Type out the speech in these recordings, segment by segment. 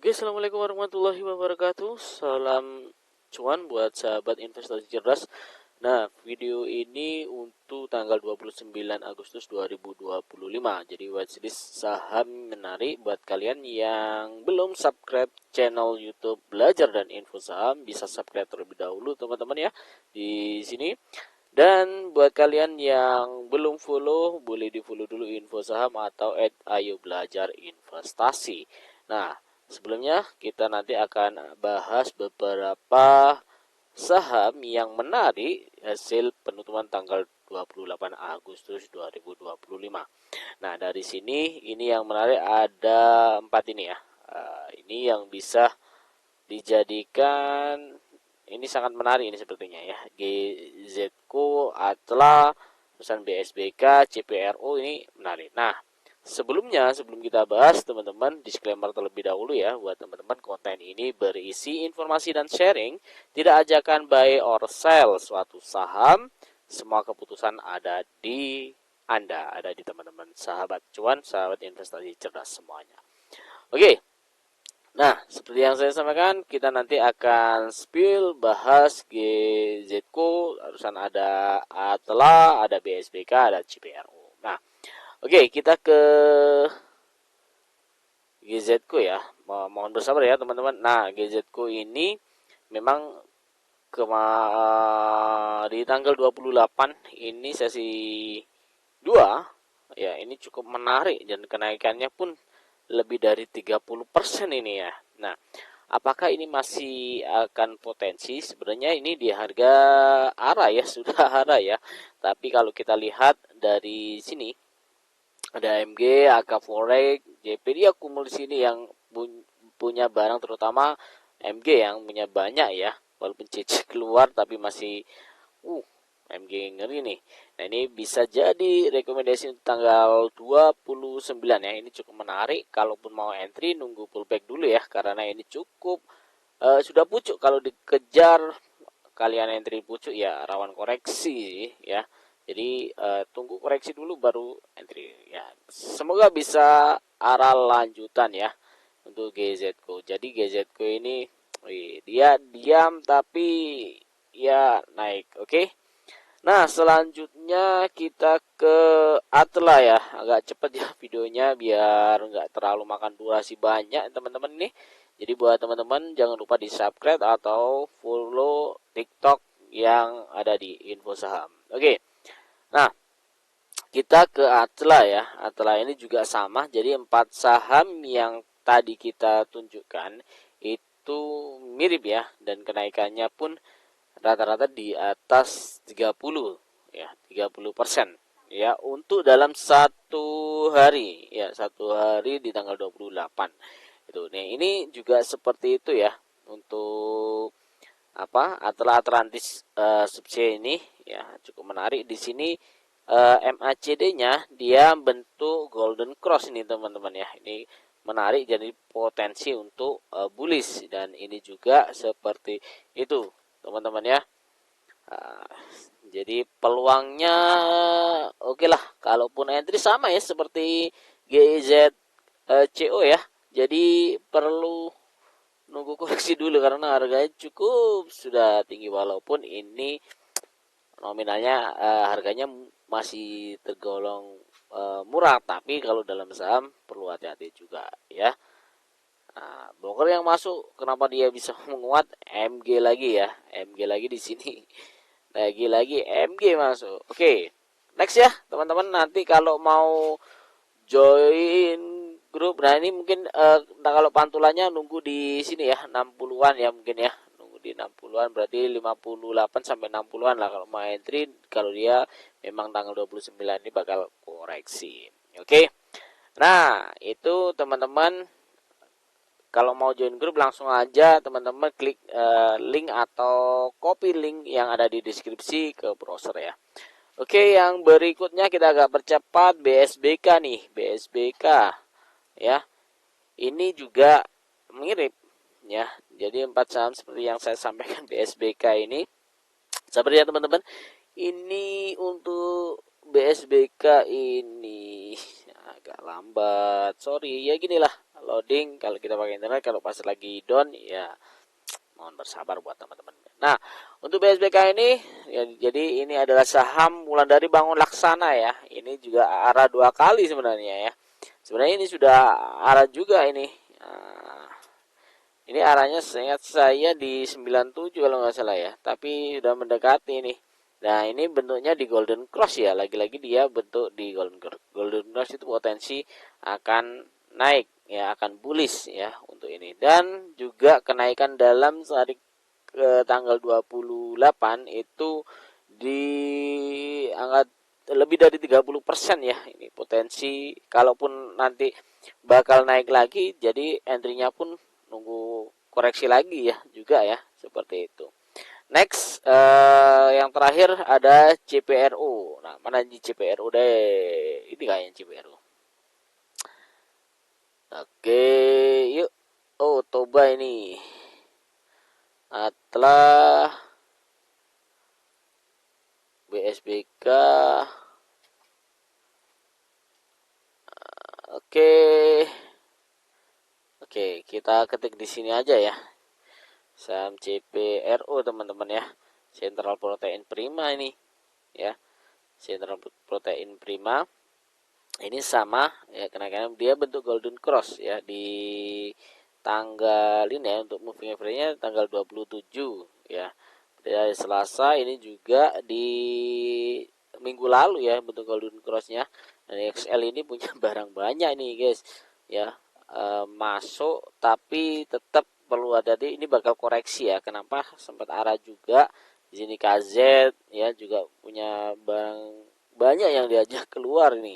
Oke, assalamualaikum warahmatullahi wabarakatuh. Salam cuan buat sahabat investasi cerdas. Nah, video ini untuk tanggal 29 Agustus 2025. Jadi watchlist saham menarik buat kalian yang belum subscribe channel YouTube Belajar dan Info Saham, bisa subscribe terlebih dahulu teman-teman ya di sini. Dan buat kalian yang belum follow, boleh di-follow dulu Info Saham atau @ayo belajar investasi. Nah, sebelumnya kita nanti akan bahas beberapa saham yang menarik hasil penutupan tanggal 28 Agustus 2025. Nah, dari sini ini yang menarik ada 4 ini ya. Ini yang bisa dijadikan, ini sangat menarik ini sepertinya ya. GZCO, Atla, perusahaan BSBK, CPRO ini menarik. Nah, sebelum kita bahas teman-teman, disclaimer terlebih dahulu ya buat teman-teman, konten ini berisi informasi dan sharing, tidak ajakan buy or sell suatu saham. Semua keputusan ada di Anda, ada di teman-teman sahabat cuan, sahabat investasi cerdas semuanya. Oke. Nah, seperti yang saya sampaikan, kita nanti akan spill bahas GZCO, urusan ada Atla, ada BSBK, ada CPRO. Nah, oke, kita ke GZCO ya. Mohon bersabar ya teman-teman. Nah, GZCO ini memang di tanggal 28 ini sesi 2 ya, ini cukup menarik dan kenaikannya pun lebih dari 30% ini ya. Nah, apakah ini masih akan potensi? Sebenarnya ini di harga arah ya, sudah arah ya. Tapi kalau kita lihat dari sini, ada AMG, AK Forex, JP, dia akumulasi ini yang punya barang, terutama MG yang punya banyak ya. Walaupun CC keluar tapi masih MG ngeri nih. Nah, ini bisa jadi rekomendasi tanggal 29 ya. Ini cukup menarik. Kalaupun mau entry, nunggu pullback dulu ya, karena ini cukup sudah pucuk. Kalau dikejar kalian entry pucuk ya rawan koreksi ya. Jadi tunggu koreksi dulu baru entry ya. Semoga bisa arah lanjutan ya untuk GZCO. Jadi GZCO ini dia diam tapi ya naik. Oke. Nah, selanjutnya kita ke Atla ya. Agak cepet ya videonya biar nggak terlalu makan durasi banyak teman-teman ini. Jadi buat teman-teman jangan lupa di subscribe atau follow TikTok yang ada di Info Saham. Oke. Nah, kita ke Atla ya. Atla ini juga sama. Jadi 4 saham yang tadi kita tunjukkan itu mirip ya, dan kenaikannya pun rata-rata di atas 30 ya, 30% ya untuk dalam satu hari ya, satu hari di tanggal 28 itu. Nih, ini juga seperti itu ya untuk Atlantis subsea ini ya, cukup menarik di sini. MACD-nya dia bentuk golden cross ini teman-teman ya. Ini menarik, jadi potensi untuk bullish, dan ini juga seperti itu teman-teman ya. Jadi peluangnya oke lah. Kalaupun entry sama ya seperti GZCO ya. Jadi perlu nunggu koreksi dulu karena harganya cukup sudah tinggi, walaupun ini nominalnya harganya masih tergolong murah, tapi kalau dalam saham perlu hati-hati juga ya. Nah, broker yang masuk kenapa dia bisa menguat? MG lagi ya, MG lagi di sini. Lagi-lagi MG masuk. Oke, next ya teman-teman. Nanti kalau mau join grup, nah ini mungkin kalau pantulannya nunggu di sini ya, 60-an ya mungkin ya. Nunggu di 60-an, berarti 58 sampai 60-an lah kalau mau entry, kalau dia memang tanggal 29 ini bakal koreksi. Oke. Nah, itu teman-teman. Kalau mau join grup langsung aja teman-teman klik link atau copy link yang ada di deskripsi ke browser ya. Oke, yang berikutnya kita agak percepat, BSBK nih, BSBK ya. Ini juga mirip ya. Jadi 4 saham seperti yang saya sampaikan BSBK ini. Seperti ya teman-teman. Ini untuk BSBK ini agak lambat. Sorry ya, ginilah loading kalau kita pakai internet, kalau pas lagi down ya mohon bersabar buat teman-teman. Nah, untuk BSBK ini ya, jadi ini adalah saham Wulandari Bangun Laksana ya. Ini juga arah 2 kali sebenarnya ya. Sebenarnya ini sudah arah juga ini. Ini arahnya seingat saya di 97 kalau nggak salah ya. Tapi sudah mendekati ini. Nah, ini bentuknya di Golden Cross ya. Lagi-lagi dia bentuk di Golden Cross. Golden Cross itu potensi akan naik ya, akan bullish ya untuk ini. Dan juga kenaikan dalam sehari ke tanggal 28 itu di angka lebih dari 30% ya. Ini potensi kalaupun nanti bakal naik lagi, jadi entry-nya pun nunggu koreksi lagi ya juga ya, seperti itu. Next, yang terakhir ada CPRU. Nah, mana di CPRU deh? Ini kayaknya CPRU. Oke, yuk. Oh, Toba ini. Setelah BSBK. Oke. Oke, kita ketik di sini aja ya. Saham CPRU teman-teman ya. Central Protein Prima ini ya. Central Protein Prima ini sama ya, kenaikannya dia bentuk Golden Cross ya di tanggal ini ya, untuk moving average-nya tanggal 27 ya. Dari Selasa ini juga di minggu lalu ya bentuk Golden Cross-nya. Dan XL ini punya barang banyak nih guys ya, masuk tapi tetap perlu hati-hati, ini bakal koreksi ya. Kenapa sempat arah juga di sini KZ ya, juga punya barang banyak yang diajak keluar ini.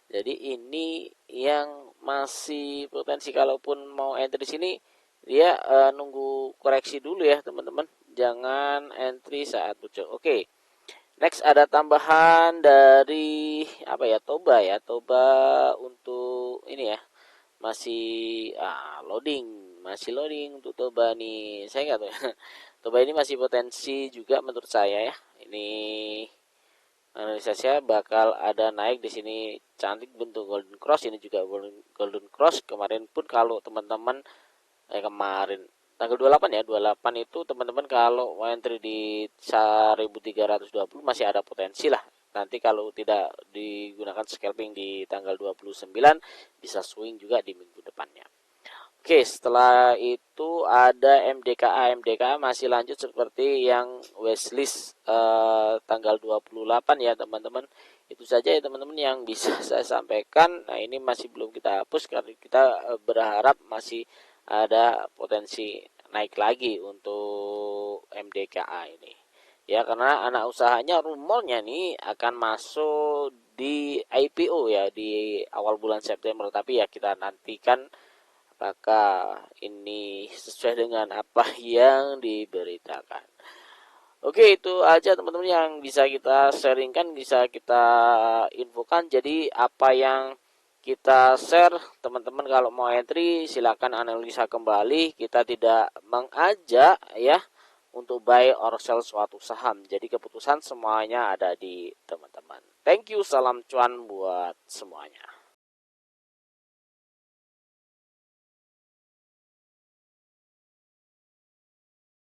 Jadi ini yang masih potensi kalaupun mau entry sini dia nunggu koreksi dulu ya teman-teman. Jangan entry saat pucuk. Oke. Next ada tambahan dari apa ya, Toba ya. Toba untuk ini ya. Masih loading untuk Toba nih. Saya nggak tahu ya. Toba ini masih potensi juga menurut saya ya. Ini analisa saya bakal ada naik di sini, cantik bentuk Golden Cross. Ini juga Golden Cross. Kemarin pun kalau teman-teman kemarin tanggal 28 ya, 28 itu teman-teman kalau entry di 1320 masih ada potensi lah. Nanti kalau tidak digunakan scalping di tanggal 29 bisa swing juga di minggu depannya. Oke, setelah itu ada MDKA. MDKA masih lanjut seperti yang wishlist tanggal 28 ya teman-teman. Itu saja ya teman-teman yang bisa saya sampaikan. Nah, ini masih belum kita hapus karena kita berharap masih ada potensi naik lagi untuk MDKA ini. Ya, karena anak usahanya rumornya nih akan masuk di IPO ya di awal bulan September, tapi ya kita nantikan apakah ini sesuai dengan apa yang diberitakan. Oke, itu aja teman-teman yang bisa kita sharingkan, bisa kita infokan. Jadi apa yang kita share, teman-teman kalau mau entry silakan analisa kembali. Kita tidak mengajak ya untuk buy or sell suatu saham. Jadi keputusan semuanya ada di teman-teman. Thank you, salam cuan buat semuanya.